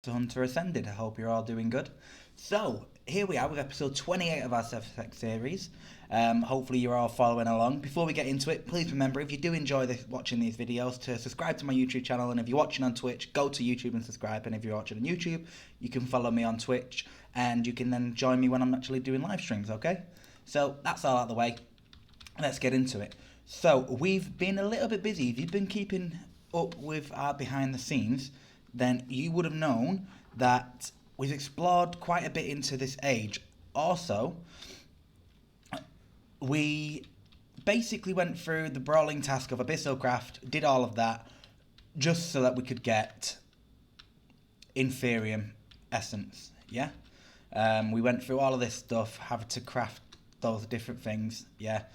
Monster Hunter Ascended. I hope you're all doing good. So, here we are with episode 28 of our sevtech series. Hopefully you're all following along. Before we get into it, please remember, if you do enjoy watching these videos, to subscribe to my YouTube channel. And if you're watching on Twitch, go to YouTube and subscribe. And if you're watching on YouTube, you can follow me on Twitch. And you can then join me when I'm actually doing live streams, okay? So, that's all out of the way. Let's get into it. So, we've been a little bit busy. If you've been keeping up with our behind the scenes, then you would have known that we've explored quite a bit into this age. Also, we basically went through the brawling task of Abyssal Craft, did all of that, just so that we could get Insanium essence, yeah? We went through all of this stuff, have to craft those different things, yeah?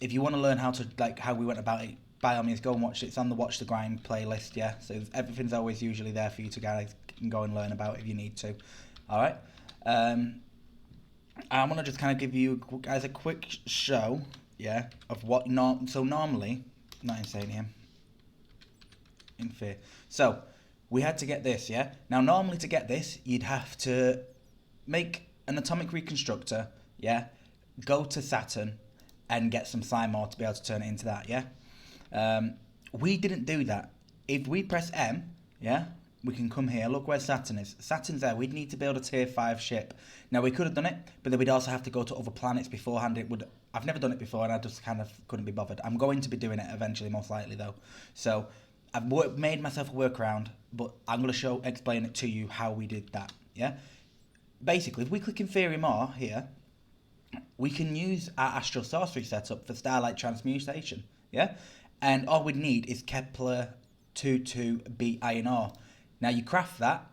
If you want to learn how we went about it, by all means, go and watch it. It's on the Watch the Grind playlist, yeah? So everything's always usually there for you to guys can go and learn about if you need to. All right? I'm going to just kind of give you guys a quick show, yeah, of what... So normally... Not Insanium. In Fear. So, we had to get this, yeah? Now, normally to get this, you'd have to make an atomic reconstructor, yeah? Go to Saturn and get some slime ore to be able to turn it into that, yeah? We didn't do that. If we press M, yeah, we can come here. Look where Saturn is. Saturn's there. We'd need to build a tier 5 ship. Now, we could have done it, but then we'd also have to go to other planets beforehand. I've never done it before, and I just kind of couldn't be bothered. I'm going to be doing it eventually, most likely, though. So, I've made myself a workaround, but I'm going to explain it to you how we did that, yeah? Basically, if we click Inferior Ore here, we can use our Astral Sorcery setup for Starlight Transmutation, yeah? And all we'd need is Kepler 22b iron ore. Now you craft that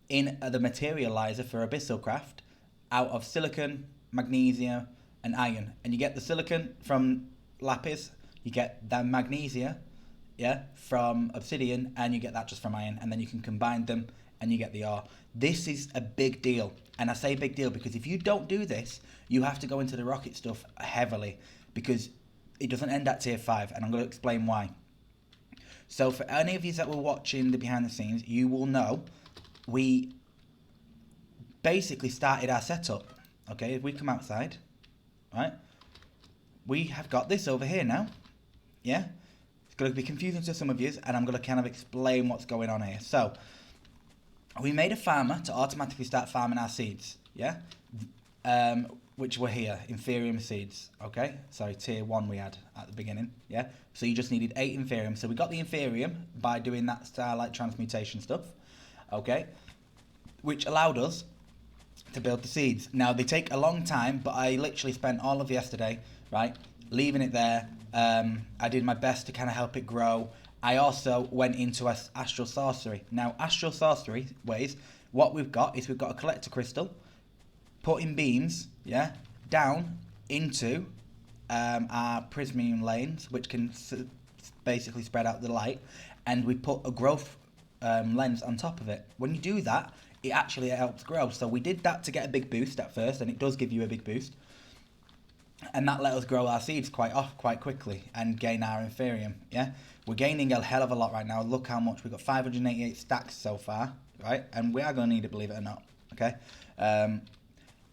in the materializer for Abyssal Craft out of silicon, magnesia, and iron. And you get the silicon from lapis, you get the magnesia, yeah, from obsidian, and you get that just from iron. And then you can combine them and you get the ore. This is a big deal. And I say big deal because if you don't do this, you have to go into the rocket stuff heavily because it doesn't end at tier 5, and I'm going to explain why. So for any of you that were watching the behind the scenes, you will know we basically started our setup. Okay, if we come outside, right, we have got this over here now. Yeah, it's going to be confusing to some of you, and I'm going to kind of explain what's going on here. So we made a farmer to automatically start farming our seeds. Yeah, which were here, Inferium seeds, okay? Sorry, tier 1 we had at the beginning, yeah? So you just needed 8 Inferium. So we got the Inferium by doing that Starlight Transmutation stuff, okay? Which allowed us to build the seeds. Now, they take a long time, but I literally spent all of yesterday, right, leaving it there. I did my best to kind of help it grow. I also went into Astral Sorcery. Now, Astral Sorcery ways, what we've got is we've got a Collector Crystal, putting beams, yeah, down into our prismium lanes, which can basically spread out the light, and we put a growth lens on top of it. When you do that, it actually helps grow. So we did that to get a big boost at first, and it does give you a big boost, and that let us grow our seeds quite quickly and gain our Inferium, yeah? We're gaining a hell of a lot right now. Look how much. We've got 588 stacks so far, right? And we are going to need it, believe it or not, okay?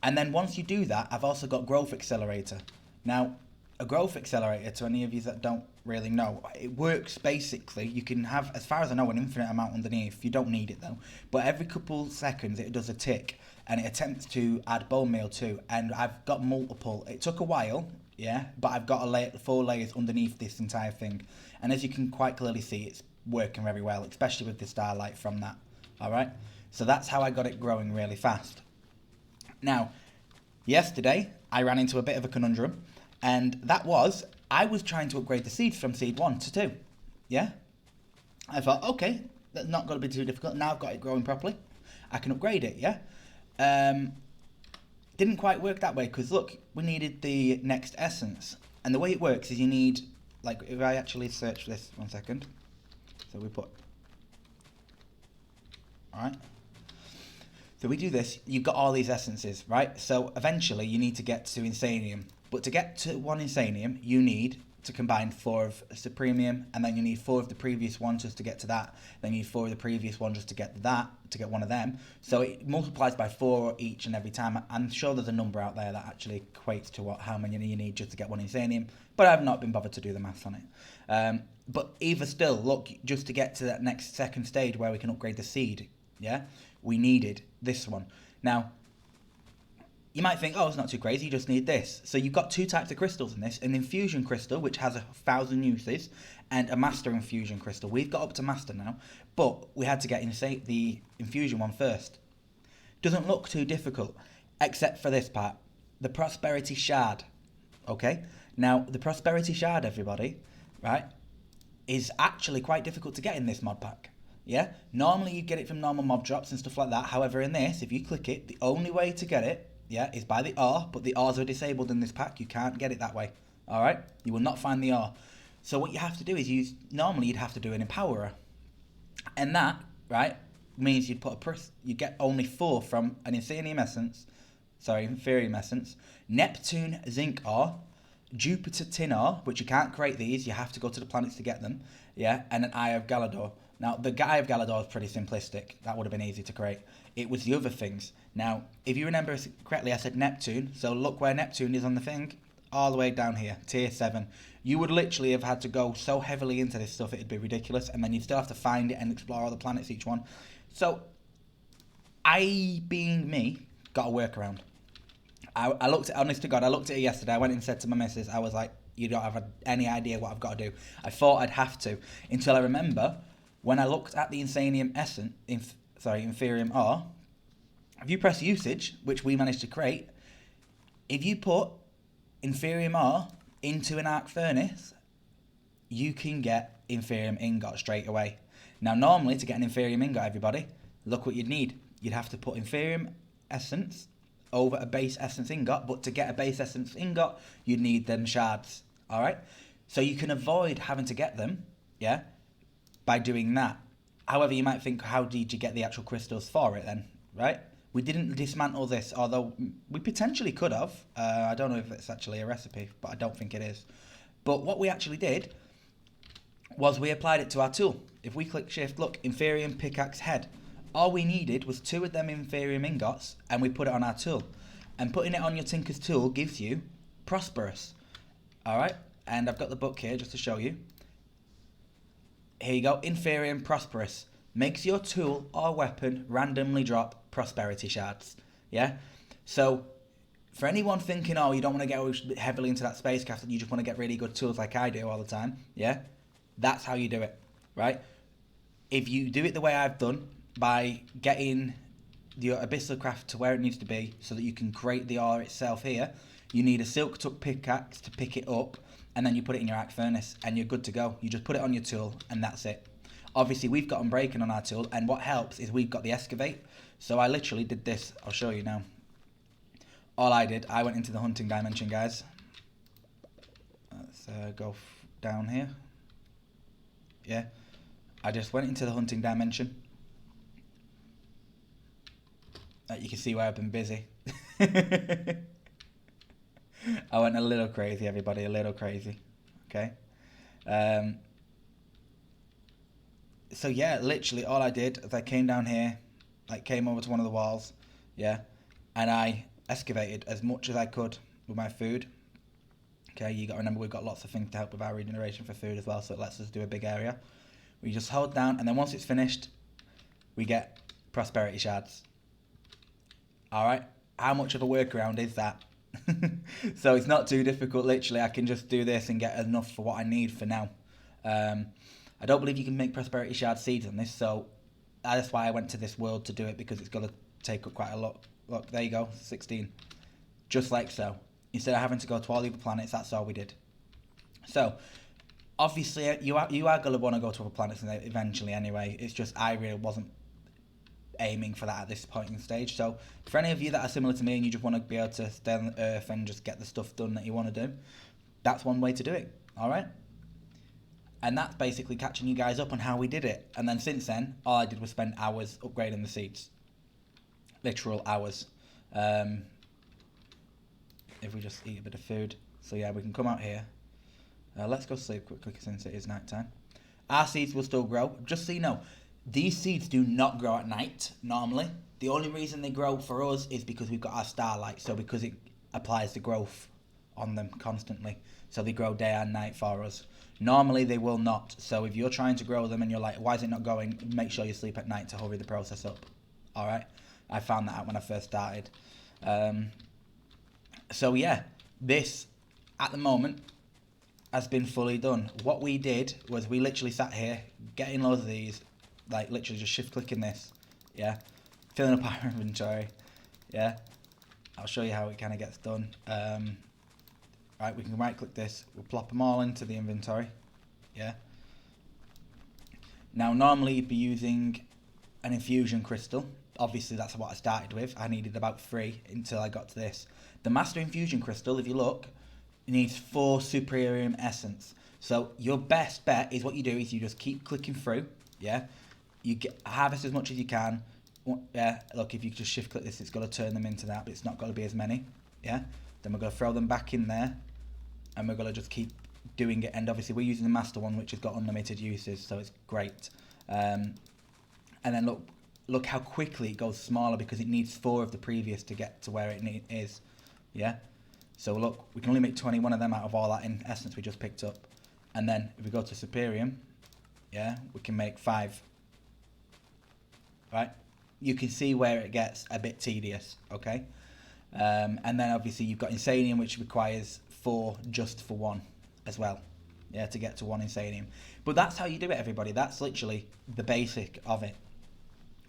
And then once you do that, I've also got Growth Accelerator. Now, a Growth Accelerator, to any of you that don't really know, it works basically, you can have, as far as I know, an infinite amount underneath. You don't need it though. But every couple seconds it does a tick, and it attempts to add bone meal too. And I've got multiple. It took a while, yeah, but I've got 4 layers underneath this entire thing. And as you can quite clearly see, it's working very well, especially with the starlight from that. Alright? So that's how I got it growing really fast. Now, yesterday, I ran into a bit of a conundrum, and that was, I was trying to upgrade the seeds from seed 1 to 2, yeah? I thought, okay, that's not going to be too difficult. Now I've got it growing properly. I can upgrade it, yeah? Didn't quite work that way, because look, we needed the next essence. And the way it works is you need, like, if I actually search this, 1 second. So we put, alright? So we do this, you've got all these essences, right? So eventually you need to get to Insanium. But to get to 1 Insanium, you need to combine 4 of Supremium, and then you need 4 of the previous one just to get to that. Then you need 4 of the previous one just to get that, to get one of them. So it multiplies by 4 each and every time. I'm sure there's a number out there that actually equates to how many you need just to get one Insanium, but I've not been bothered to do the maths on it. But either still, look, just to get to that next second stage where we can upgrade the seed, yeah, we needed this one. Now, you might think, oh, it's not too crazy, you just need this. So you've got 2 types of crystals in this, an infusion crystal, which has 1,000 uses, and a master infusion crystal. We've got up to master now, but we had to get the infusion one first. Doesn't look too difficult, except for this part, the prosperity shard, okay? Now, the prosperity shard, everybody, right, is actually quite difficult to get in this mod pack. Yeah, normally you get it from normal mob drops and stuff like that. However, in this, if you click it, the only way to get it, yeah, is by the R, but the R's are disabled in this pack. You can't get it that way. All right, you will not find the R. So what you have to do is normally you'd have to do an empowerer, and that, right, means you'd you get only 4 from an Insanium essence, Inferium essence, Neptune zinc R, Jupiter tin R, which you can't create these. You have to go to the planets to get them. Yeah, and an Eye of Galador. Now, the Eye of Galador is pretty simplistic. That would have been easy to create. It was the other things. Now, if you remember correctly, I said Neptune. So look where Neptune is on the thing. All the way down here, tier 7. You would literally have had to go so heavily into this stuff, it'd be ridiculous. And then you'd still have to find it and explore all the planets, each one. So, I, being me, got a workaround. I looked at, honest to God, I looked at it yesterday. I went and said to my missus, I was like, you don't have any idea what I've got to do. I thought I'd have to, until I remember when I looked at the Insanium Inferium R. If you press usage, which we managed to create, if you put Inferium R into an arc furnace, you can get Inferium ingot straight away. Now, normally to get an Inferium ingot, everybody, look what you'd need. You'd have to put Inferium essence over a base essence ingot, but to get a base essence ingot, you'd need them shards. All right, so you can avoid having to get them, yeah, by doing that. However, you might think, how did you get the actual crystals for it then, right? We didn't dismantle this, although we potentially could have. I don't know if it's actually a recipe, but I don't think it is. But what we actually did was we applied it to our tool. If we click shift, look, Inferium pickaxe head. All we needed was 2 of them Inferium ingots, and we put it on our tool. And putting it on your Tinker's tool gives you Prosperous. All right, and I've got the book here just to show you. Here you go, Inferium Prosperous. Makes your tool or weapon randomly drop prosperity shards. Yeah? So, for anyone thinking, oh, you don't want to get heavily into that spacecraft and you just want to get really good tools like I do all the time, yeah? That's how you do it, right? If you do it the way I've done, by getting the abyssal craft to where it needs to be so that you can create the ore itself here, you need a silk tuck pickaxe to pick it up, and then you put it in your arc furnace and you're good to go. You just put it on your tool and that's it. Obviously we've got unbreaking on our tool, and what helps is we've got the excavate. So I literally did this. I'll show you now. All I did, I went into the hunting dimension, guys. Let's go down here. Yeah, I just went into the hunting dimension. You can see where I've been busy. I went a little crazy, everybody, a little crazy. Okay. So yeah, literally all I did is I came down here, like came over to one of the walls, yeah, and I excavated as much as I could with my food. Okay, you got to remember we've got lots of things to help with our regeneration for food as well, so it lets us do a big area. We just hold down, and then once it's finished, we get prosperity shards. All right, how much of a workaround is that? So it's not too difficult. Literally, I can just do this and get enough for what I need for now. I don't believe you can make prosperity shard seeds on this, so that's why I went to this world to do it, because it's going to take up quite a lot. Look, there you go, 16. Just like so. Instead of having to go to all the other planets, that's all we did. So, obviously, you are going to want to go to other planets eventually anyway. It's just I really wasn't aiming for that at this point in stage. So, for any of you that are similar to me and you just want to be able to stay on Earth and just get the stuff done that you want to do, that's one way to do it, alright? And that's basically catching you guys up on how we did it. And then since then, all I did was spend hours upgrading the seeds. Literal hours. If we just eat a bit of food. So yeah, we can come out here. Let's go sleep quickly since it is night time. Our seeds will still grow. Just so you know, these seeds do not grow at night normally. The only reason they grow for us is because we've got our starlight, so because it applies the growth on them constantly. So they grow day and night for us. Normally they will not. So if you're trying to grow them and you're like, why is it not going? Make sure you sleep at night to hurry the process up. All right? I found that out when I first started. So yeah, this at the moment has been fully done. What we did was we literally sat here getting loads of these, like literally just shift clicking this, yeah, filling up our inventory, yeah. I'll show you how it kind of gets done. Right, we can right click this, we'll plop them all into the inventory, yeah. Now normally you'd be using an infusion crystal. Obviously that's what I started with. I needed about 3 until I got to this. The master infusion crystal, if you look, needs 4 Superium essence. So your best bet is what you do is you just keep clicking through, yeah. You harvest as much as you can. Yeah, look, if you just shift click this, it's got to turn them into that, but it's not got to be as many, yeah. Then we're going to throw them back in there, and we're going to just keep doing it. And obviously we're using the master one, which has got unlimited uses, so it's great. And then look how quickly it goes smaller because it needs 4 of the previous to get to where it is, yeah. So look, we can only make 21 of them out of all that in essence we just picked up. And then if we go to Superium, yeah, we can make 5. Right? You can see where it gets a bit tedious, okay? And then obviously you've got Insanium, which requires 4 just for 1 as well, yeah, to get to 1 Insanium. But that's how you do it, everybody. That's literally the basic of it.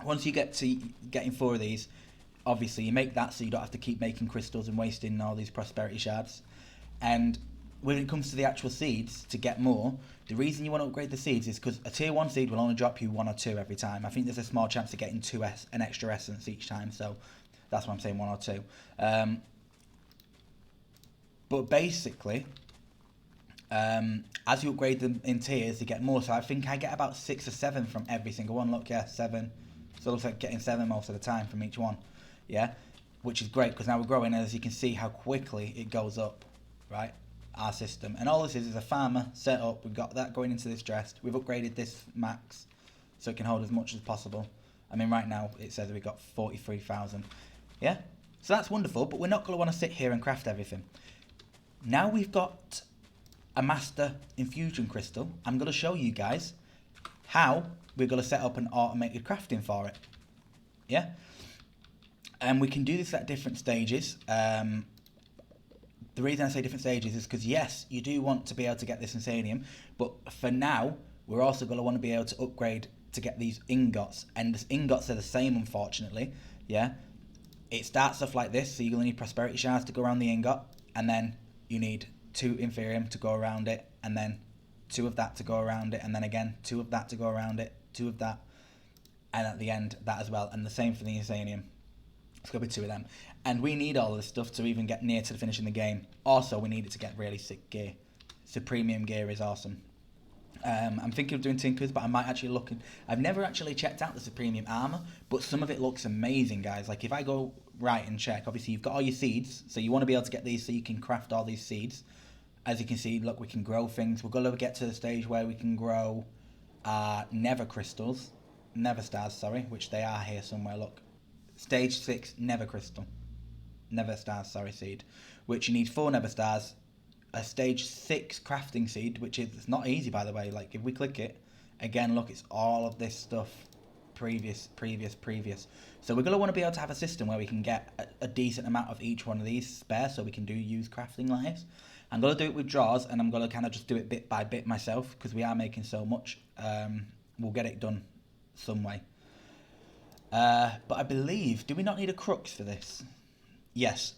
Once you get to getting 4 of these, obviously you make that so you don't have to keep making crystals and wasting all these prosperity shards. And when it comes to the actual seeds, to get more, the reason you want to upgrade the seeds is because a tier 1 seed will only drop you 1 or 2 every time. I think there's a small chance of getting an extra essence each time, so that's why I'm saying 1 or 2. But basically, as you upgrade them in tiers, you get more. So I think I get about 6 or 7 from every single one. Look, yeah, 7. So it looks like getting 7 most of the time from each one, yeah, which is great because now we're growing, and as you can see how quickly it goes up, right? Our system. And all this is a farmer set up. We've got that going into this chest. We've upgraded this max so it can hold as much as possible. I mean, right now it says we've got 43,000. Yeah? So that's wonderful, but we're not going to want to sit here and craft everything. Now we've got a master infusion crystal, I'm going to show you guys how we're going to set up an automated crafting for it. Yeah? And we can do this at different stages. The reason I say different stages is because, yes, you do want to be able to get this Insanium, but for now, we're also going to want to be able to upgrade to get these ingots. And the ingots are the same, unfortunately, yeah? It starts off like this, so you're going to need prosperity shards to go around the ingot, and then you need 2 Inferium to go around it, and then 2 of that to go around it, and then again, 2 of that to go around it, 2 of that, and at the end, that as well. And the same for the Insanium. It's going to be 2 of them. And we need all of this stuff to even get near to the finish in the game. Also, we need it to get really sick gear. So premium gear is awesome. I'm thinking of doing Tinkers, but I might actually look... I've never actually checked out the Supremium armor, but some of it looks amazing, guys. Like, if I go right and check, obviously, you've got all your seeds, so you want to be able to get these so you can craft all these seeds. As you can see, look, we can grow things. We're going to get to the stage where we can grow Nether Crystals. Nether Stars, sorry, which they are here somewhere, look. Stage 6 Nether Crystal. Nether Stars, sorry, seed. Which you need 4 Nether Stars. A stage 6 crafting seed, which is it's not easy, by the way. Like, if we click it, again, look, it's all of this stuff. Previous. So we're going to want to be able to have a system where we can get a decent amount of each one of these spare, so we can use crafting lives. I'm going to do it with draws, and I'm going to kind of just do it bit by bit myself, because we are making so much. We'll get it done some way. But I believe, do we not need a crux for this? Yes.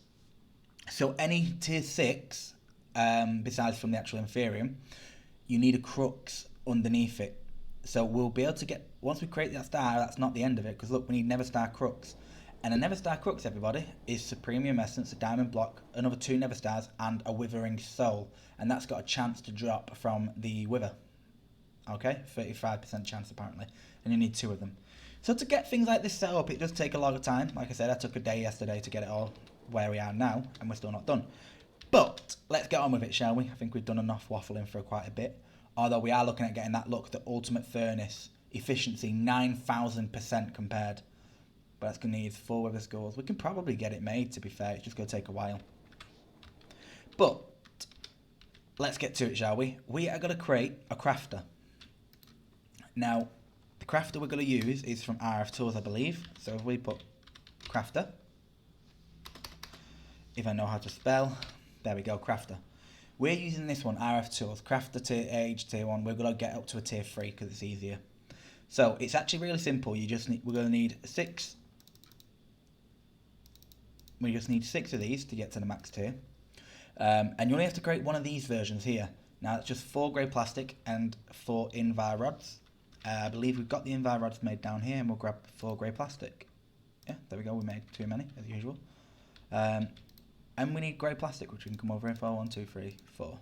So any tier 6, besides from the actual Inferium, you need a crux underneath it. So we'll be able to get, once we create that star, that's not the end of it, because look, we need Nether Star Crux. And a Nether Star Crux, everybody, is Supremium Essence, a Diamond Block, another 2 Nether Stars, and a Withering Soul. And that's got a chance to drop from the Wither. Okay, 35% chance apparently. And you need 2 of them. So to get things like this set up, it does take a lot of time. Like I said, I took a day yesterday to get it all where we are now, and we're still not done. But let's get on with it, shall we? I think we've done enough waffling for quite a bit. Although we are looking at getting that look, the ultimate furnace efficiency 9,000% compared. But that's going to need 4 wither skulls. We can probably get it made, to be fair. It's just going to take a while. But let's get to it, shall we? We are going to create a crafter. Now, the crafter we're going to use is from RF Tools, I believe. So if we put crafter, if I know how to spell, there we go, crafter. We're using this one, RF Tools, crafter tier 1. We're going to get up to a tier 3 because it's easier. So it's actually really simple. We're going to need 6. We just need 6 of these to get to the max tier. And you only have to create one of these versions here. Now it's just 4 grey plastic and 4 invar rods. I believe we've got the invar rods made down here, and we'll grab 4 grey plastic. Yeah, there we go. We made too many as usual. And we need grey plastic, which we can come over here for. 1, 2, 3, 4.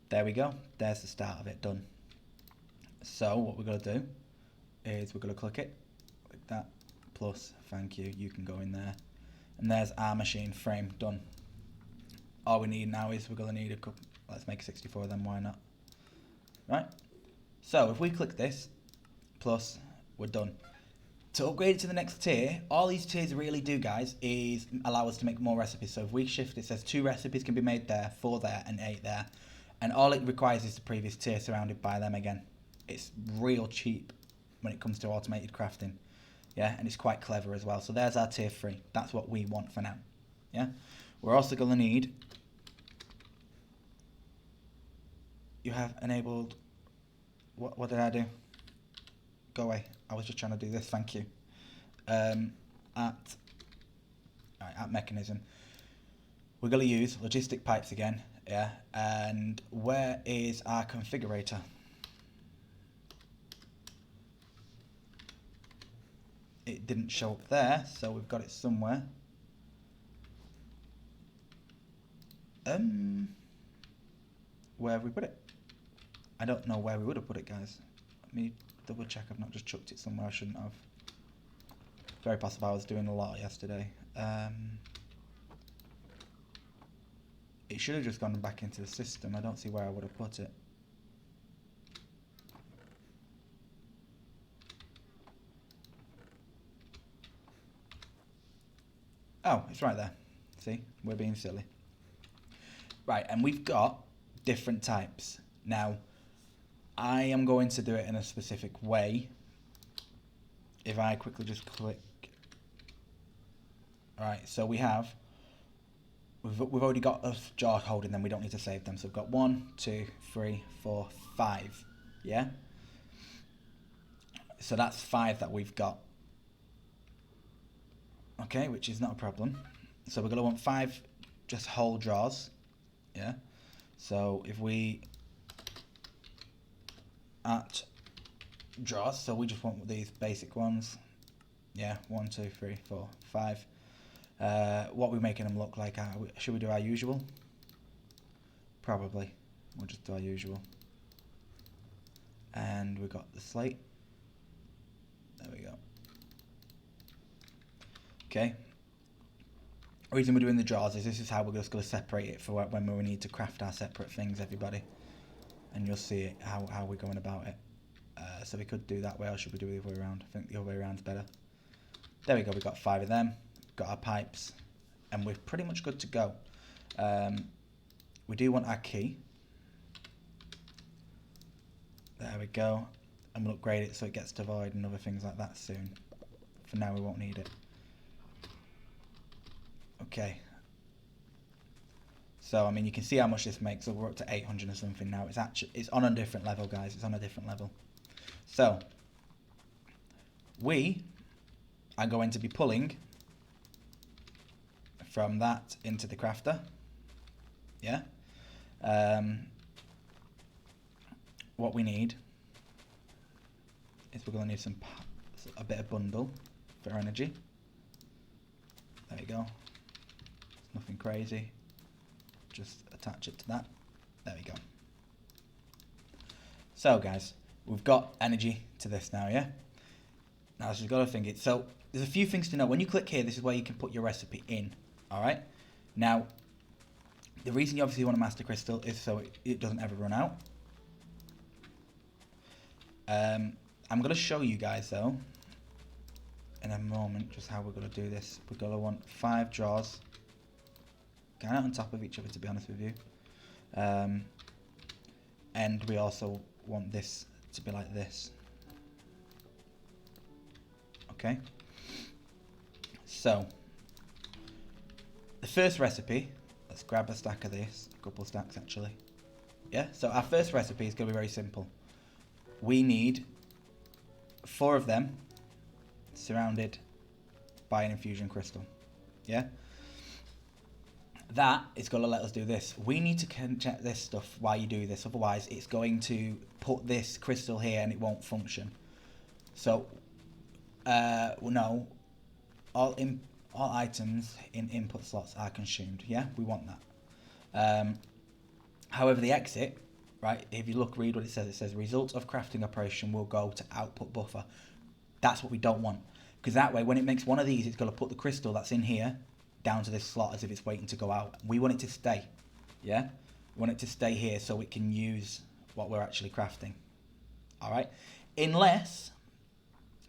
There we go. There's the start of it done. So what we're going to do is we're going to click it like that. Plus, thank you. You can go in there. And there's our machine frame done. All we need now is we're going to need a couple. Let's make 64 of them. Why not? Right. So if we click this, plus, we're done. To upgrade it to the next tier, all these tiers really do, guys, is allow us to make more recipes. So if we shift, it says 2 recipes can be made there, 4 there, and 8 there. And all it requires is the previous tier surrounded by them again. It's real cheap when it comes to automated crafting. Yeah, and it's quite clever as well. So there's our tier 3. That's what we want for now. Yeah. We're also going to need... You have enabled... What did I do? Go away. I was just trying to do this, thank you. At mechanism. We're going to use logistic pipes again, yeah. And where is our configurator? It didn't show up there, so we've got it somewhere. Where have we put it? I don't know where we would have put it, guys. Let me double check I've not just chucked it somewhere I shouldn't have. Very possible. I was doing a lot yesterday. It should have just gone back into the system. I don't see where I would have put it. Oh, it's right there. See, we're being silly. Right, and we've got different types. Now, I am going to do it in a specific way. If I quickly just click. Alright, so we've already got a jar holding them, we don't need to save them. So we've got 1, 2, 3, 4, 5. Yeah? So that's 5 that we've got. Okay, which is not a problem. So we're going to want 5 just whole drawers. Yeah? So if we at drawers, so we just want these basic ones. Yeah, 1, 2, 3, 4, 5. What we're making them look like, should we do our usual? Probably. We'll just do our usual. And we've got the slate. There we go. Okay. The reason we're doing the drawers is this is how we're just going to separate it for when we need to craft our separate things, everybody. And you'll see it, how we're going about it. So we could do that way, or should we do it the other way around? I think the other way around is better. There we go, we've got 5 of them. We've got our pipes. And we're pretty much good to go. We do want our key. There we go. And we'll upgrade it so it gets to void and other things like that soon. For now we won't need it. Okay. So I mean you can see how much this makes. So we're up to 800 or something now. It's on a different level, guys. It's on a different level. So we are going to be pulling from that into the crafter. Yeah. What we need is we're going to need a bit of bundle for energy. There you go. It's nothing crazy. Just attach it to that. There we go. So guys, we've got energy to this now, yeah? Now so you've got to think it. So there's a few things to know. When you click here, this is where you can put your recipe in. Alright? Now, The reason you obviously want a master crystal is so it doesn't ever run out. I'm going to show you guys though in a moment just how we're going to do this. We're going to want 5 drawers kind of on top of each other, to be honest with you. And we also want this to be like this. Okay, so the first recipe, let's grab a stack of this, a couple stacks actually. Yeah, so our first recipe is going to be very simple. We need 4 of them surrounded by an infusion crystal. Yeah, that is going to let us do this. We need to check this stuff while you do this, otherwise it's going to put this crystal here and it won't function. So no, all items in input slots are consumed. Yeah, we want that. However, the exit, right, if you read what it says result of crafting operation will go to output buffer. That's what we don't want, because that way when it makes one of these, it's going to put the crystal that's in here down to this slot as if it's waiting to go out. We want it to stay. Yeah, we want it to stay here so it can use what we're actually crafting. All right, unless,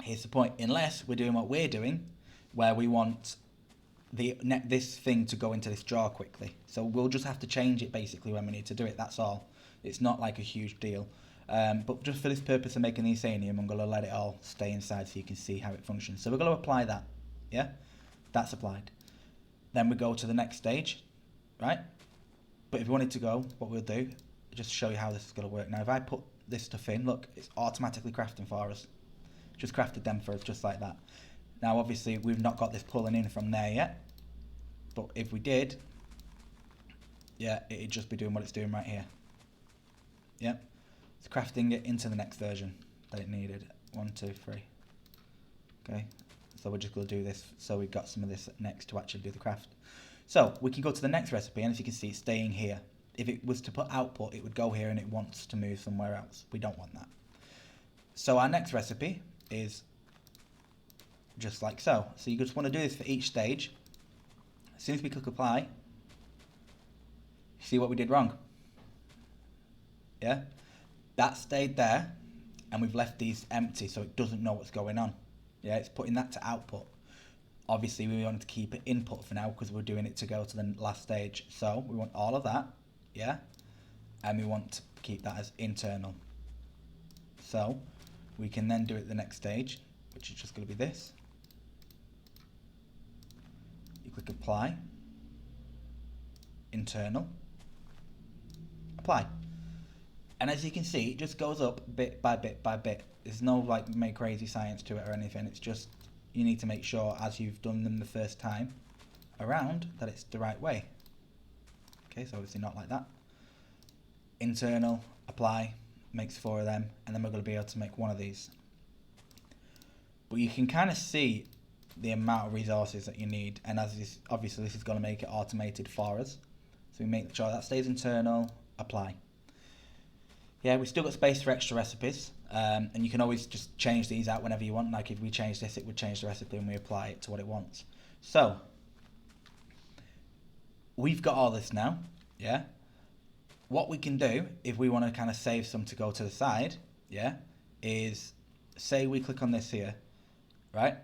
here's the point, unless we're doing what we're doing, where we want this thing to go into this jar quickly. So we'll just have to change it basically when we need to do it, that's all. It's not like a huge deal. But just for this purpose of making the Insanium, I'm going to let it all stay inside so you can see how it functions. So we're going to apply that, yeah? That's applied. Then we go to the next stage, right? But if you wanted to go, what we'll do, just show you how this is going to work. Now if I put this stuff in, look, it's automatically crafting for us. Just crafted them for us just like that. Now obviously we've not got this pulling in from there yet, but if we did, yeah, it'd just be doing what it's doing right here. Yep, it's crafting it into the next version that it needed. 1, 2, 3. Okay, so we're just going to do this so we've got some of this next to actually do the craft. So we can go to the next recipe, and as you can see, it's staying here. If it was to put output, it would go here and it wants to move somewhere else. We don't want that. So our next recipe is just like so. So you just want to do this for each stage. As soon as we click apply, see what we did wrong. Yeah, that stayed there and we've left these empty so it doesn't know what's going on. Yeah, it's putting that to output. Obviously we want to keep it input for now because we're doing it to go to the last stage. So we want all of that, yeah, and we want to keep that as internal. So we can then do it the next stage, which is just going to be this. You click apply, internal, apply. And as you can see, it just goes up bit by bit by bit. There's no like make crazy science to it or anything. It's just you need to make sure as you've done them the first time around that it's the right way. Okay, so obviously not like that. Internal, apply, makes 4 of them, and then we're going to be able to make 1 of these. But you can kind of see the amount of resources that you need, and as this, obviously this is going to make it automated for us. So we make sure that stays internal, apply. Yeah, we've still got space for extra recipes, and you can always just change these out whenever you want. Like if we change this, it would change the recipe and we apply it to what it wants. So we've got all this now, yeah? What we can do, if we want to kind of save some to go to the side, yeah, is say we click on this here, right?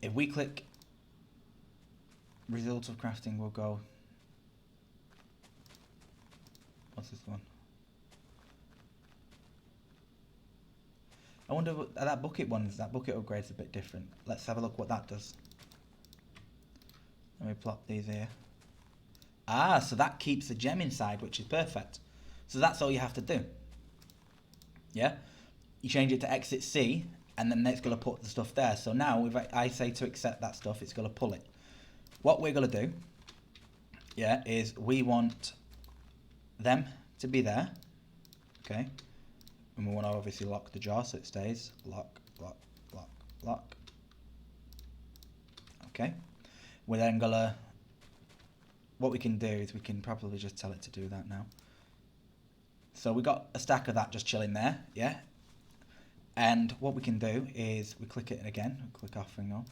If we click result of crafting, we'll go, what's this one? I wonder what that bucket one is. That bucket upgrade's a bit different. Let's have a look what that does. Let me plop these here. Ah, so that keeps the gem inside, which is perfect. So that's all you have to do. Yeah? You change it to exit C, and then it's going to put the stuff there. So now, if I say to accept that stuff, it's going to pull it. What we're going to do, yeah, is we want them to be there. Okay? And we want to obviously lock the jar so it stays. Lock, lock, lock, lock. Okay. We're then going to, what we can do is we can probably just tell it to do that now. So we got a stack of that just chilling there, yeah? And what we can do is we click it again, click off and on.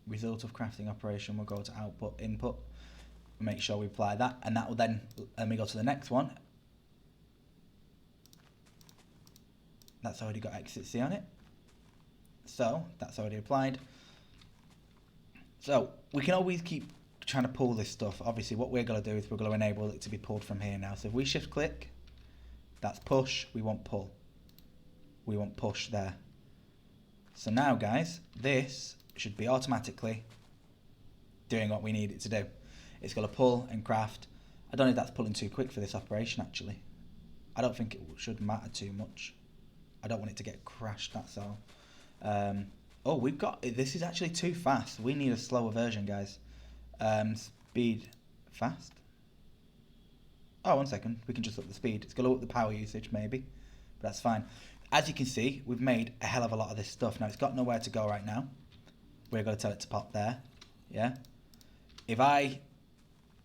Result of crafting operation will go to output, input. make sure we apply that, and that will then, let me go to the next one. That's already got exit C on it. So that's already applied. So we can always keep trying to pull this stuff. Obviously what we're going to do is we're going to enable it to be pulled from here now. So if we shift click, that's push, we want pull. We want push there. So now guys, this should be automatically doing what we need it to do. It's going to pull and craft. I don't know if that's pulling too quick for this operation actually. I don't think it should matter too much. I don't want it to get crashed, that's all. Oh, we've got, this is actually too fast. We need a slower version, guys. Speed fast. Oh, 1 second. We can just up the speed. It's going to up the power usage maybe, but that's fine. As you can see, we've made a hell of a lot of this stuff. Now, it's got nowhere to go right now. We're going to tell it to pop there. Yeah.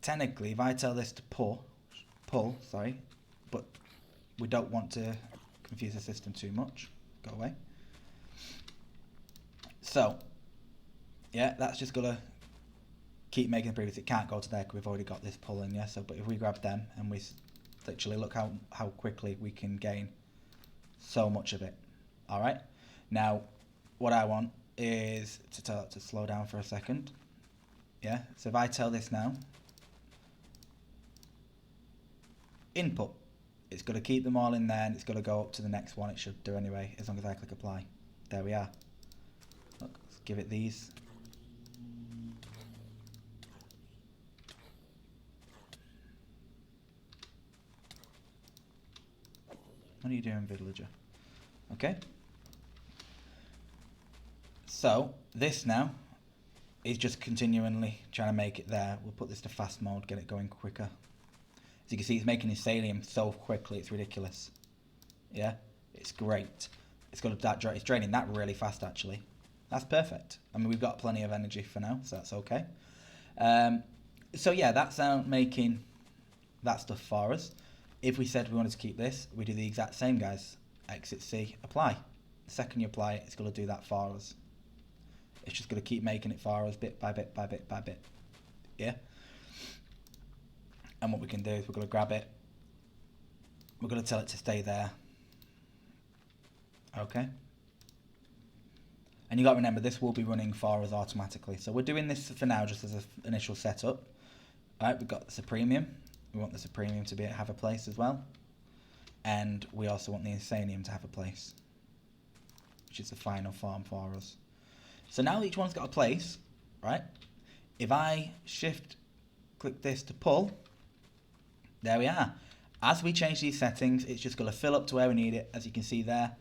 Technically, if I tell this to pull, sorry, but we don't want to confuse the system too much. Go away. So, yeah, that's just going to keep making the previous. It can't go to there because we've already got this pull in, yeah. So, but if we grab them and we literally look how quickly we can gain so much of it. All right. Now, what I want is to tell it to slow down for a second. Yeah. So if I tell this now, input, it's going to keep them all in there and it's going to go up to the next one. It should do anyway, as long as I click apply. There we are. Look, let's give it these. What are you doing, villager? Okay. So this now is just continually trying to make it there. We'll put this to fast mode, get it going quicker. As you can see, it's making Insanium so quickly, it's ridiculous. Yeah, it's great. It's draining that really fast actually. That's perfect. I mean, we've got plenty of energy for now, so that's okay. So yeah, that's making that stuff for us. If we said we wanted to keep this, we do the exact same, guys. Exit C, apply. The second you apply it, it's going to do that for us. It's just going to keep making it for us bit by bit by bit by bit. Yeah? And what we can do is we're going to grab it. We're going to tell it to stay there. Okay? And you got to remember, this will be running for us automatically. So we're doing this for now just as an initial setup. Alright, we've got the Supremium. We want the Supremium to have a place as well. And we also want the Insanium to have a place, which is the final form for us. So now each one's got a place, right? If I shift click this to pull, there we are. As we change these settings, it's just going to fill up to where we need it, as you can see there.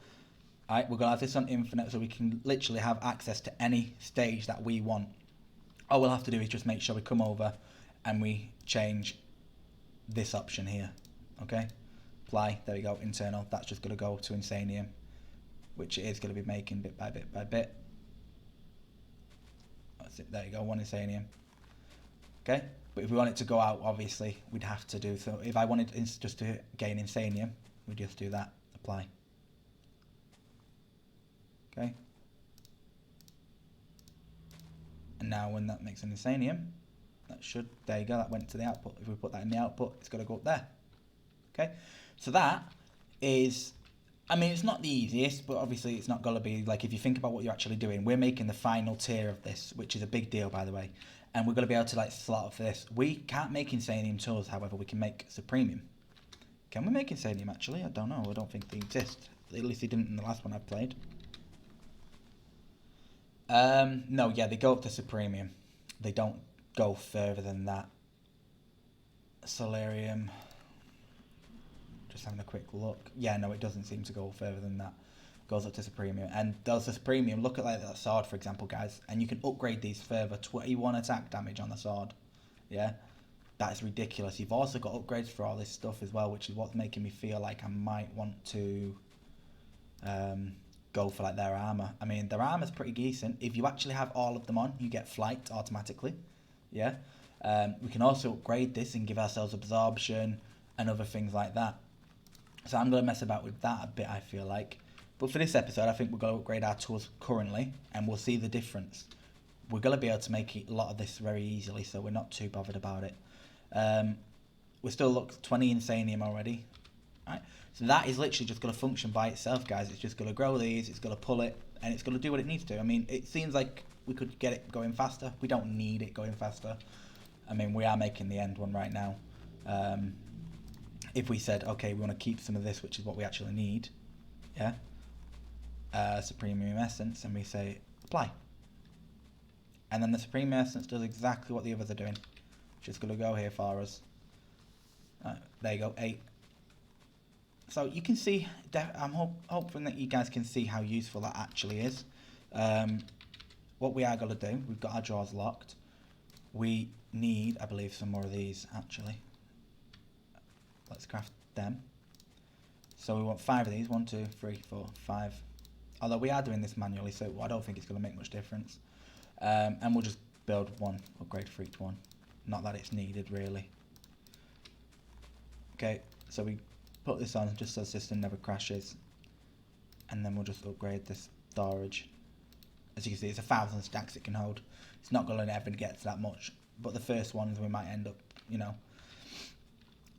All right, we're going to have this on infinite, so we can literally have access to any stage that we want. All we'll have to do is just make sure we come over and we change this option here. Okay, apply, there we go, internal. That's just going to go to Insanium, which it is going to be making bit by bit by bit. That's it, there you go, one Insanium. Okay, but if we want it to go out, obviously, we'd have to do so. If I wanted just to gain Insanium, we'd just do that, apply. Okay. And now when that makes an Insanium, that should, there you go, that went to the output. If we put that in the output, it's got to go up there. Okay, so that is, I mean, it's not the easiest, but obviously it's not going to be, like, if you think about what you're actually doing, we're making the final tier of this, which is a big deal, by the way. And we're going to be able to, like, slot off this. We can't make Insanium tools, however, we can make Supremium. Can we make Insanium, actually? I don't know. I don't think they exist. At least they didn't in the last one I played. No, yeah, they go up to Supremium. They don't go further than that. Solarium. Just having a quick look. Yeah, no, it doesn't seem to go further than that. Goes up to Supremium. And does the Supremium, look at like that sword, for example, guys, and you can upgrade these further. 21 attack damage on the sword. Yeah? That is ridiculous. You've also got upgrades for all this stuff as well, which is what's making me feel like I might want to go for like their armor. I mean, their armor's pretty decent. If you actually have all of them on, you get flight automatically. Yeah? We can also upgrade this and give ourselves absorption and other things like that. So I'm going to mess about with that a bit, I feel like. But for this episode, I think we're going to upgrade our tools currently, and we'll see the difference. We're going to be able to make a lot of this very easily, so we're not too bothered about it. We still look 20 Insanium already. Right? So that is literally just going to function by itself, guys. It's just going to grow these, it's going to pull it, and it's going to do what it needs to. I mean, it seems like we could get it going faster. We don't need it going faster. I mean, we are making the end one right now. If we said, okay, we want to keep some of this, which is what we actually need, yeah, Supreme Essence, and we say apply. And then the Supreme Essence does exactly what the others are doing. Just going to go here for us. There you go, 8. So you can see, I'm hoping that you guys can see how useful that actually is. What we are going to do, we've got our drawers locked. We need, I believe, some more of these actually. Let's craft them. So we want 5 of these, 1, 2, 3, 4, 5. Although we are doing this manually, so I don't think it's going to make much difference. And we'll just build 1 upgrade for each one. Not that it's needed really. Okay, so we put this on just so the system never crashes, and then we'll just upgrade this storage. As you can see, it's 1,000 stacks it can hold. It's not going to ever get to that much, but the first ones we might end up, you know.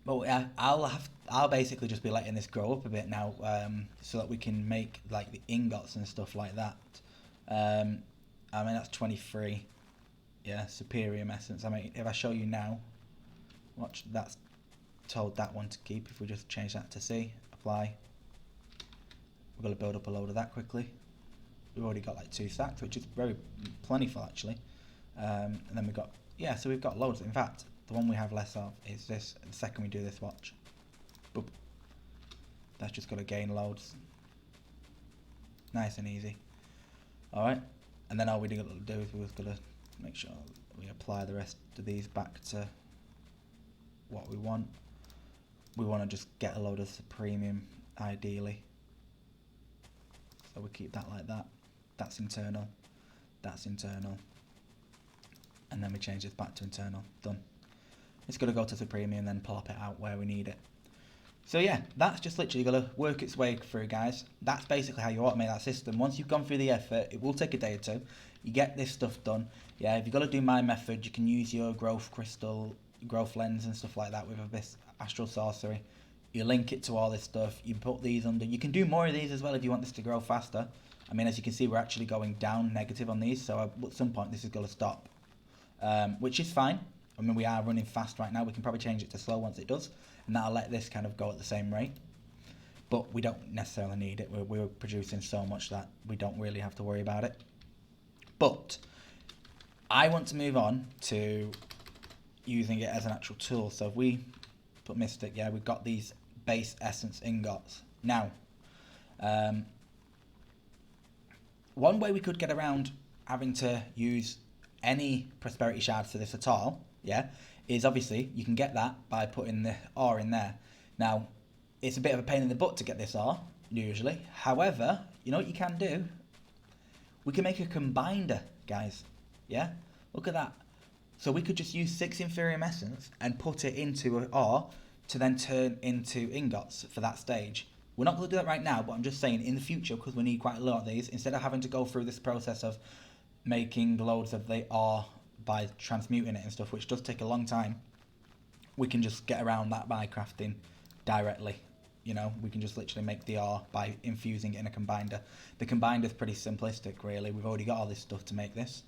But yeah, I'll basically just be letting this grow up a bit now, so that we can make like the ingots and stuff like that. I mean, that's 23. Yeah, Superior Essence. I mean, if I show you now, watch, that's told that one to keep. If we just change that to C, apply, we're going to build up a load of that quickly. We've already got like 2 stacks, which is very plentiful actually. And then we've got, yeah, so we've got loads. In fact, the one we have less of is this. The second we do this, watch, boop, that's just going to gain loads. Nice and easy. Alright, and then all we do is we're just going to make sure we apply the rest of these back to what we want. We want to just get a load of Supremium, ideally. So we keep that like that. That's internal. That's internal. And then we change this back to internal. Done. It's going to go to Supremium and then plop it out where we need it. So yeah, that's just literally going to work its way through, guys. That's basically how you automate that system. Once you've gone through the effort, it will take a day or 2. You get this stuff done. Yeah, if you've got to do my method, you can use your growth crystal, growth lens and stuff like that with this astral sorcery. You link it to all this stuff. You put these under. You can do more of these as well if you want this to grow faster. I mean, as you can see, we're actually going down negative on these. So at some point, this is going to stop, which is fine. I mean, we are running fast right now. We can probably change it to slow once it does, and that'll let this kind of go at the same rate. But we don't necessarily need it. We're producing so much that we don't really have to worry about it. But I want to move on to using it as an actual tool. So if we put Mystic, yeah, we've got these base essence ingots. Now, one way we could get around having to use any prosperity shards for this at all, yeah, is obviously you can get that by putting the ore in there. Now, it's a bit of a pain in the butt to get this ore, usually. However, you know what you can do? We can make a combinder, guys. Yeah? Look at that. So we could just use 6 Inferium Essence and put it into an ore to then turn into ingots for that stage. We're not going to do that right now, but I'm just saying in the future, because we need quite a lot of these, instead of having to go through this process of making loads of the ore by transmuting it and stuff, which does take a long time, we can just get around that by crafting directly. You know, we can just literally make the ore by infusing it in a combinder. The combinder is pretty simplistic, really. We've already got all this stuff to make this,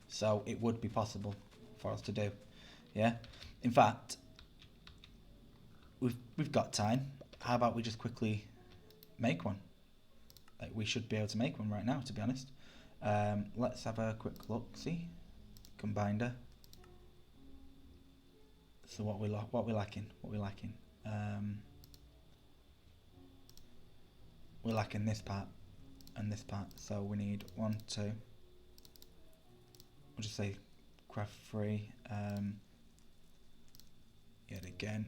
so it would be possible for us to do. Yeah. In fact, we've got time. How about we just quickly make one? Like, we should be able to make one right now, to be honest. Let's have a quick look. See, combinder. So what we lacking? We're lacking this part and this part. So we need 1, 2. We'll just say craft 3. Yet again,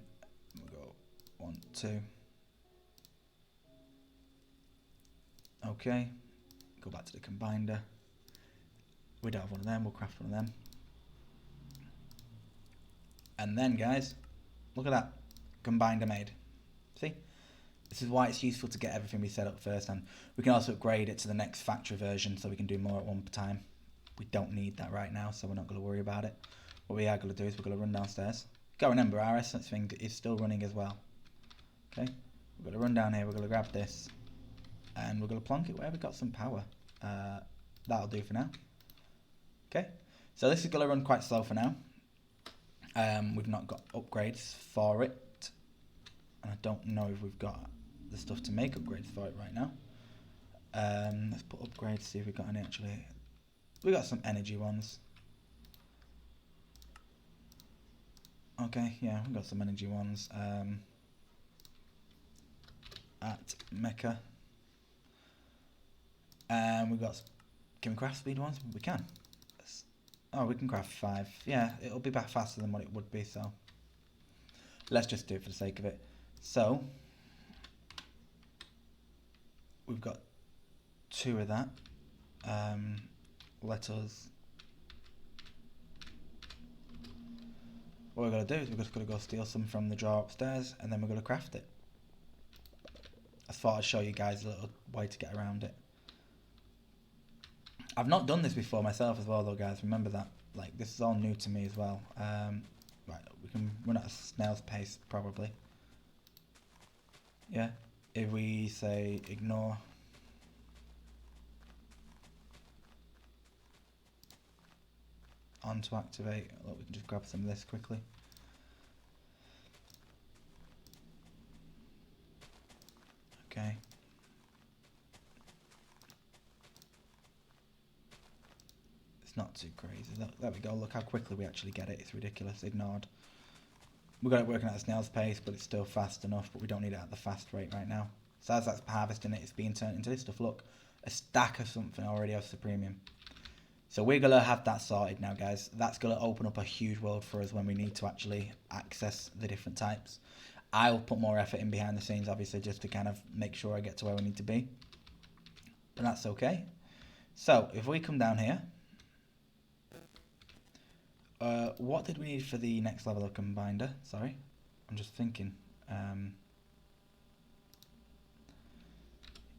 we'll go 1, 2. Okay. Go back to the combinder. We don't have one of them. We'll craft one of them. And then, guys, look at that. Combinder made. See? This is why it's useful to get everything we set up first, and we can also upgrade it to the next factory version so we can do more at one time. We don't need that right now, so we're not going to worry about it. What we are going to do is we're going to run downstairs. Got to remember, our essence thing is still running as well. Okay, we're going to run down here, we're going to grab this, and we're going to plonk it where we've got some power. That'll do for now. Okay, so this is going to run quite slow for now. We've not got upgrades for it, and I don't know if we've got the stuff to make upgrades for it right now. Let's put upgrades, see if we've got any actually. We got some energy ones. Okay, yeah, we've got some energy ones. At Mecca. And we've got, can we craft speed ones? We can. Oh, we can craft 5. Yeah, it'll be back faster than what it would be, so let's just do it for the sake of it. So we've got 2 of that. Let us, what we're going to do is we're just going to go steal some from the drawer upstairs, and then we're going to craft it. I thought I'd show you guys a little way to get around it. I've not done this before myself as well though, guys, remember that. Like, this is all new to me as well. Right, we can run at a snail's pace, probably. Yeah, if we say ignore. On to activate. Look, we can just grab some of this quickly. Okay. It's not too crazy. There we go. Look how quickly we actually get it. It's ridiculous. Ignored. We've got it working at a snail's pace, but it's still fast enough, but we don't need it at the fast rate right now. So as that's harvesting it, it's being turned into this stuff. Look, a stack of something already of the premium. So we're going to have that sorted now, guys. That's going to open up a huge world for us when we need to actually access the different types. I'll put more effort in behind the scenes, obviously, just to kind of make sure I get to where we need to be. But that's okay. So if we come down here, what did we need for the next level of Combinder? Sorry, I'm just thinking.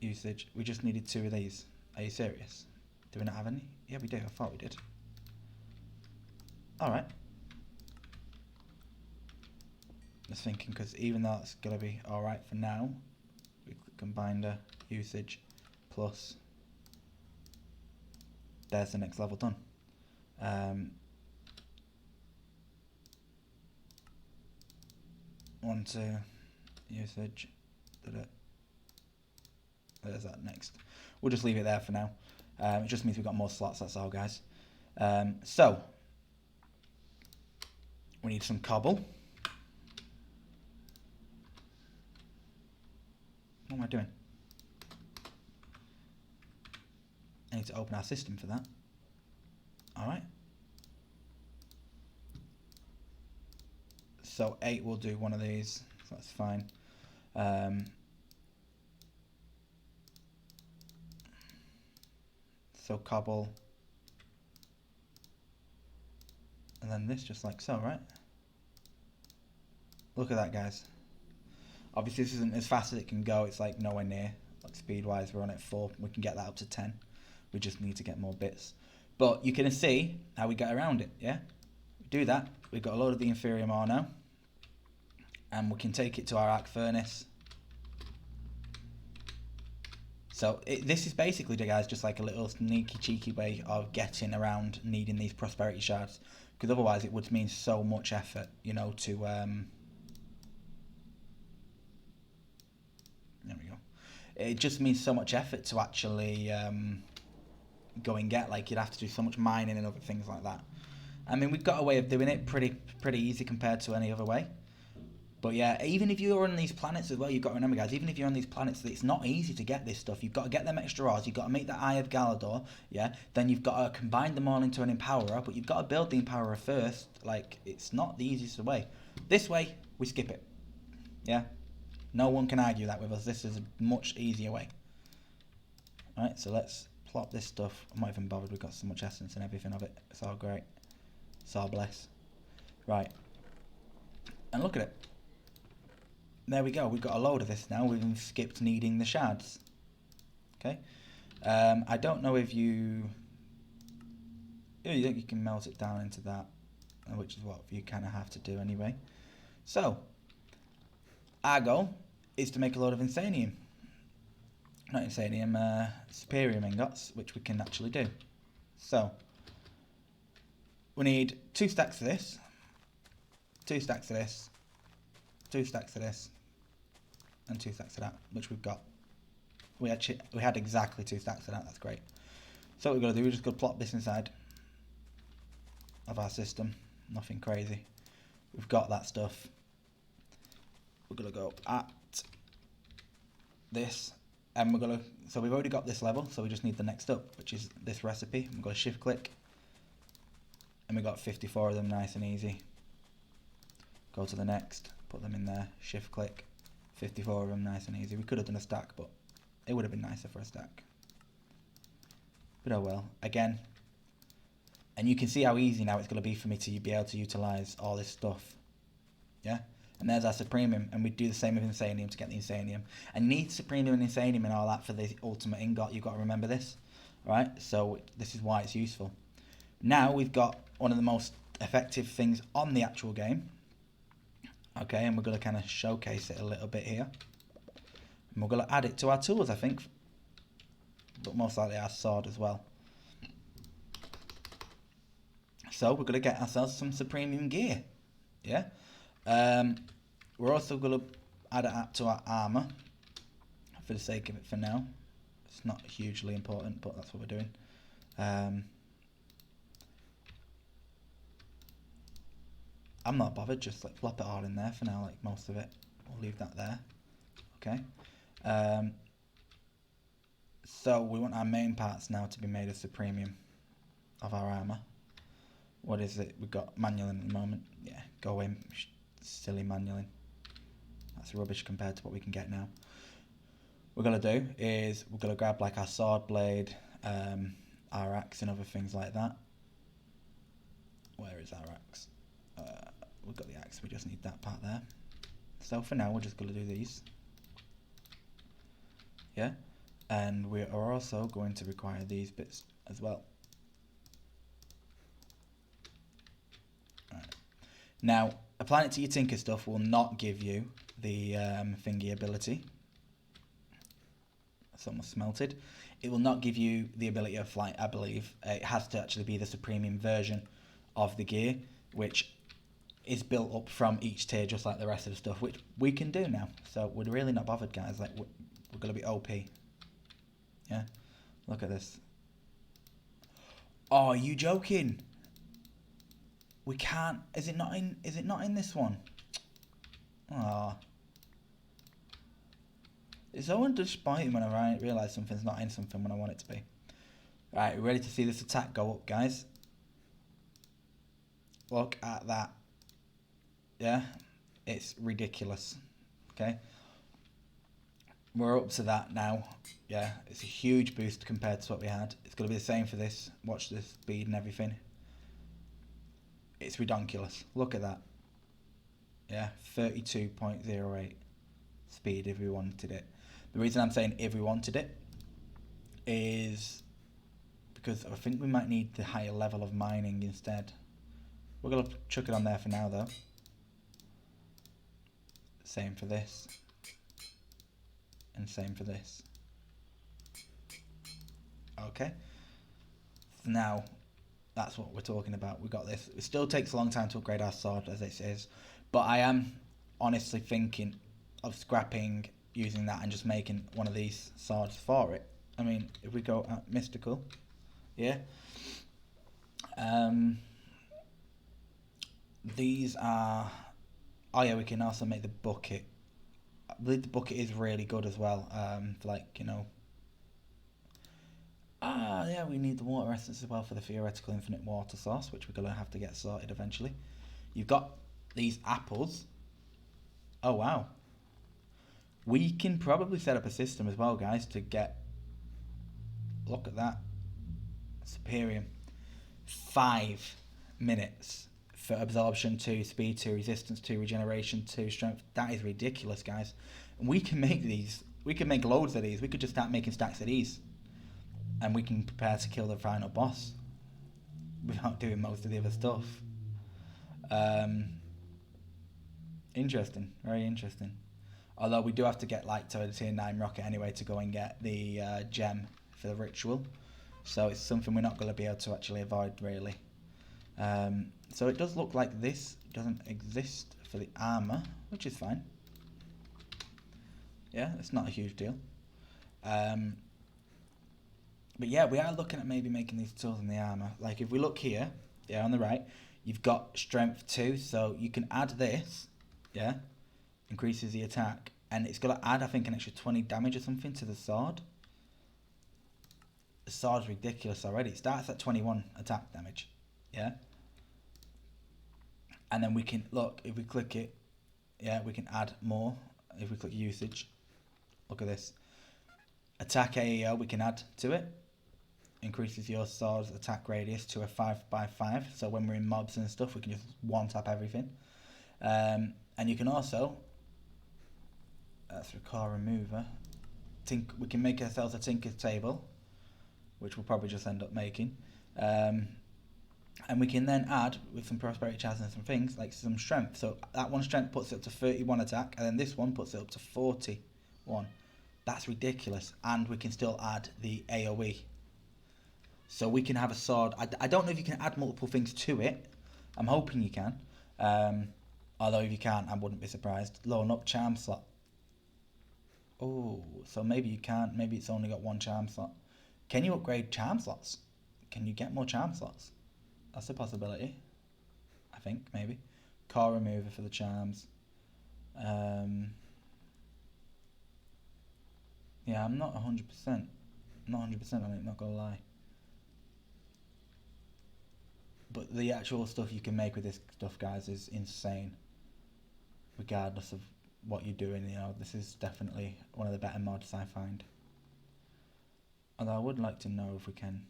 Usage. We just needed 2 of these. Are you serious? Do we not have any? Yeah, we do. I thought we did. Alright. Just thinking, because even though it's going to be alright for now, we click Combinder, usage, plus. There's the next level done. 1, 2, usage. There's that next. We'll just leave it there for now. It just means we've got more slots, that's all, guys. So, we need some cobble. What am I doing? I need to open our system for that. Alright. So 8 will do one of these, so that's fine. So cobble, and then this just like so, right? Look at that, guys. Obviously this isn't as fast as it can go, it's like nowhere near. Like speed wise we're on at 4, we can get that up to 10. We just need to get more bits. But you can see how we get around it, yeah? We do that, we've got a load of the inferior ore now. And we can take it to our arc furnace. So this is basically, guys, just like a little sneaky cheeky way of getting around needing these prosperity shards, because otherwise it would mean so much effort, you know, to there we go. It just means so much effort to actually go and get. Like, you'd have to do so much mining and other things like that. I mean, we've got a way of doing it pretty easy compared to any other way. But yeah, even if you're on these planets as well, you've got to remember, guys, even if you're on these planets, it's not easy to get this stuff. You've got to get them extra ores, you've got to make the Eye of Galador, yeah? Then you've got to combine them all into an Empowerer, but you've got to build the Empowerer first. Like, it's not the easiest way. This way, we skip it, yeah? No one can argue that with us. This is a much easier way. Alright, so let's plop this stuff. I'm not even bothered, we've got so much essence and everything of it. It's all great. It's all bless. Right. And look at it. There we go, we've got a load of this now. We've skipped needing the shards. Okay. I don't know if you... Oh, you think you can melt it down into that. which is what you kind of have to do anyway. So, our goal is to make a load of Insanium. Not Insanium, Superium ingots, which we can actually do. So, we need 2 stacks of this, 2 stacks of this, 2 stacks of this, and 2 stacks of that, which we've got. We had exactly 2 stacks of that. That's great. So what we're going to do, we're just going to plop this inside of our system. Nothing crazy. We've got that stuff. We're going to go at this, and we're going to, so we've already got this level, so we just need the next up, which is this recipe. I'm going to shift click, and we got 54 of them, nice and easy. Go to the next, put them in there, shift click, 54 of them, nice and easy. We could have done a stack, but it would have been nicer for a stack. But oh well, again. And you can see how easy now it's going to be for me to be able to utilise all this stuff. Yeah? And there's our Supremium, and we do the same with Insanium to get the Insanium. And need Supremium and Insanium and all that for the ultimate ingot, you've got to remember this. Right? So this is why it's useful. Now we've got one of the most effective things on the actual game. Okay, and we're going to kind of showcase it a little bit here. And we're going to add it to our tools, I think. But most likely our sword as well. So we're going to get ourselves some Supremium gear. Yeah. We're also going to add it up to our armor. For the sake of it for now. It's not hugely important, but that's what we're doing. I'm not bothered, just like flop it all in there for now, like most of it. We'll leave that there. Okay. So we want our main parts now to be made of Supremium of our armor. What is it? We've got manualing at the moment. Yeah, go in. Silly manualing. That's rubbish compared to what we can get now. What we're going to do is we're going to grab like our sword blade, our axe and other things like that. Where is our axe? We've got the axe, we just need that part there. So for now we're just going to do these. Yeah? And we are also going to require these bits as well. Right. Now, applying it to your tinker stuff will not give you the thingy ability. It's almost smelted. It will not give you the ability of flight, I believe. It has to actually be the Supremium version of the gear, which is built up from each tier just like the rest of the stuff, which we can do now. So we're really not bothered, guys. Like we're going to be OP. Yeah, look at this. Oh, are you joking? We can't. Is it not in? Is it not in this one? Ah. Oh. It's always disappointing when I realise something's not in something when I want it to be. Right, ready to see this attack go up, guys? Look at that. Yeah, it's ridiculous. Okay, we're up to that now. Yeah, it's a huge boost compared to what we had. It's going to be the same for this. Watch the speed and everything. It's ridiculous. Look at that. Yeah, 32.08 speed if we wanted it. The reason I'm saying if we wanted it is because I think we might need the higher level of mining instead. We're going to chuck it on there for now though. Same for this. And same for this. Okay. Now, that's what we're talking about. We got this. It still takes a long time to upgrade our sword as it is. But I am honestly thinking of scrapping using that and just making one of these swords for it. I mean, if we go at mystical. Yeah. These are... Oh yeah, we can also make the bucket. I believe the bucket is really good as well. For like, you know... yeah, we need the water essence as well for the theoretical infinite water source, which we're going to have to get sorted eventually. You've got these apples. Oh, wow. We can probably set up a system as well, guys, to get... Look at that. Superior. 5 minutes for absorption 2, speed 2, resistance 2, regeneration 2, strength. That is ridiculous, guys. And we can make these. We can make loads of these. We could just start making stacks of these. And we can prepare to kill the final boss without doing most of the other stuff. Interesting, very interesting. Although we do have to get like to a tier 9 rocket anyway to go and get the gem for the ritual. So it's something we're not going to be able to actually avoid really. So it does look like this doesn't exist for the armor, which is fine. Yeah, it's not a huge deal. But yeah, we are looking at maybe making these tools in the armor. Like if we look here, yeah, on the right, you've got strength 2, so you can add this, yeah, increases the attack, and it's got to add, I think, an extra 20 damage or something to the sword. The sword's ridiculous already. It starts at 21 attack damage, yeah. And then we can, look, if we click it, yeah, we can add more. If we click usage, look at this. Attack AEO, we can add to it. Increases your sword's attack radius to a 5x5. So when we're in mobs and stuff, we can just one-tap everything. And you can also, that's a core remover. We can make ourselves a tinker's table, which we'll probably just end up making. And we can then add, with some prosperity charts and some things, like some strength. So that one strength puts it up to 31 attack, and then this one puts it up to 41. That's ridiculous. And we can still add the AoE. So we can have a sword. I don't know if you can add multiple things to it. I'm hoping you can. Although if you can't, I wouldn't be surprised. Loan up charm slot. Oh, so maybe you can't. Maybe it's only got one charm slot. Can you upgrade charm slots? Can you get more charm slots? That's a possibility. I think, maybe. Core remover for the charms. Yeah, I'm not 100%. Not 100% on it, not gonna lie. But the actual stuff you can make with this stuff, guys, is insane. Regardless of what you're doing, you know, this is definitely one of the better mods I find. Although I would like to know if we can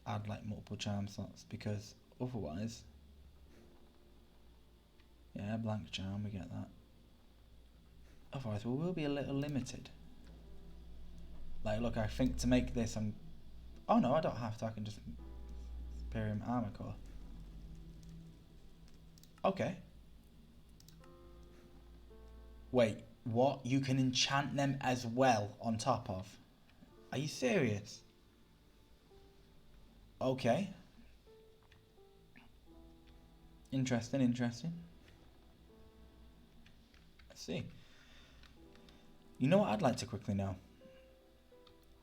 add like multiple charm slots, because otherwise, yeah, blank charm, we get that. Otherwise we will be a little limited. Like, look, I think to make this oh no, I don't have to, I can just Imperium Armor Core. Okay. Wait, what? You can enchant them as well on top of? Are you serious? Okay. Interesting, interesting. Let's see. You know what I'd like to quickly know?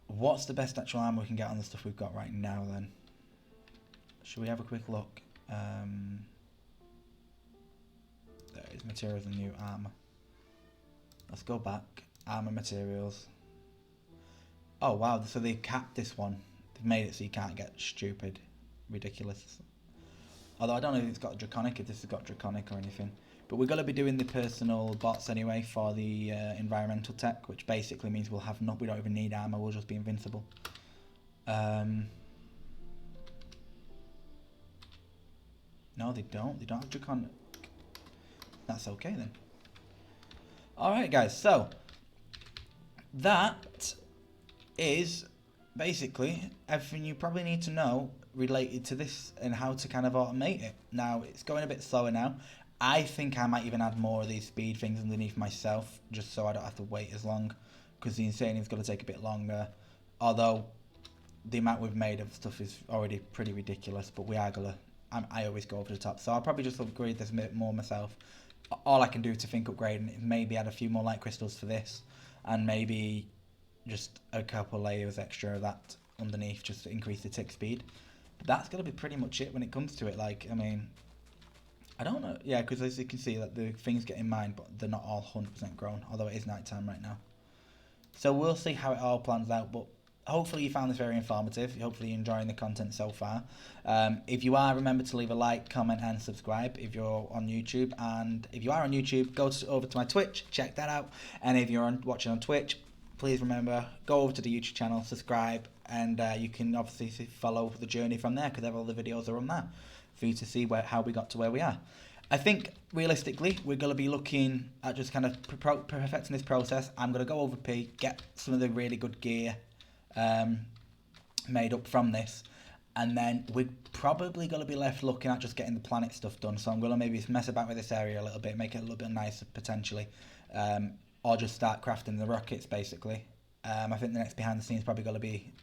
What's the best actual armor we can get on the stuff we've got right now then? Should we have a quick look? There is materials and new armor. Let's go back. Armor materials. Oh wow, so they capped this one. They've made it so you can't get stupid, ridiculous. Although I don't know if it's got draconic, if this has got draconic or anything. But we're going to be doing the personal bots anyway for the environmental tech, which basically means we don't even need armor, we'll just be invincible. No, they don't have draconic. That's okay then. Alright guys, so that is basically everything you probably need to know related to this and how to kind of automate it. Now, it's going a bit slower now. I think I might even add more of these speed things underneath myself, just so I don't have to wait as long, because the Insanium's going to take a bit longer. Although, the amount we've made of stuff is already pretty ridiculous, but we are going to, I always go over the top. So I'll probably just upgrade this a bit more myself. All I can do to think upgrading is maybe add a few more light crystals for this, and maybe just a couple layers extra of that underneath just to increase the tick speed. But that's going to be pretty much it when it comes to it. Like, I mean, I don't know. Yeah, because as you can see, like, the things get in mind, but they're not all 100% grown, although it is night time right now. So we'll see how it all plans out, but hopefully you found this very informative. Hopefully you're enjoying the content so far. If you are, remember to leave a like, comment and subscribe if you're on YouTube. And if you are on YouTube, go over to my Twitch, check that out. And if you're watching on Twitch, please remember, go over to the YouTube channel, subscribe, and you can obviously follow the journey from there, because all the videos are on there for you to see how we got to where we are. I think, realistically, we're going to be looking at just kind of perfecting this process. I'm going to go over P, get some of the really good gear made up from this, And then we're probably going to be left looking at just getting the planet stuff done. So I'm going to maybe mess about with this area a little bit, make it a little bit nicer potentially, or just start crafting the rockets basically. I think the next behind the scenes probably going to be,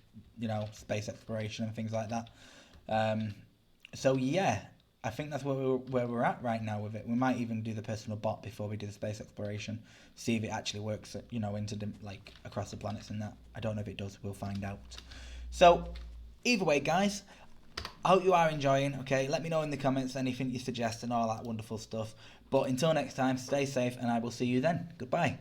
space exploration and things like that. So yeah, I think that's where we're at right now with it. We might even do the personal bot before we do the space exploration, see if it actually works, into across the planets and that. I don't know if it does. We'll find out. So either way, guys, I hope you are enjoying. Okay, let me know in the comments anything you suggest and all that wonderful stuff. But until next time, stay safe, and I will see you then. Goodbye.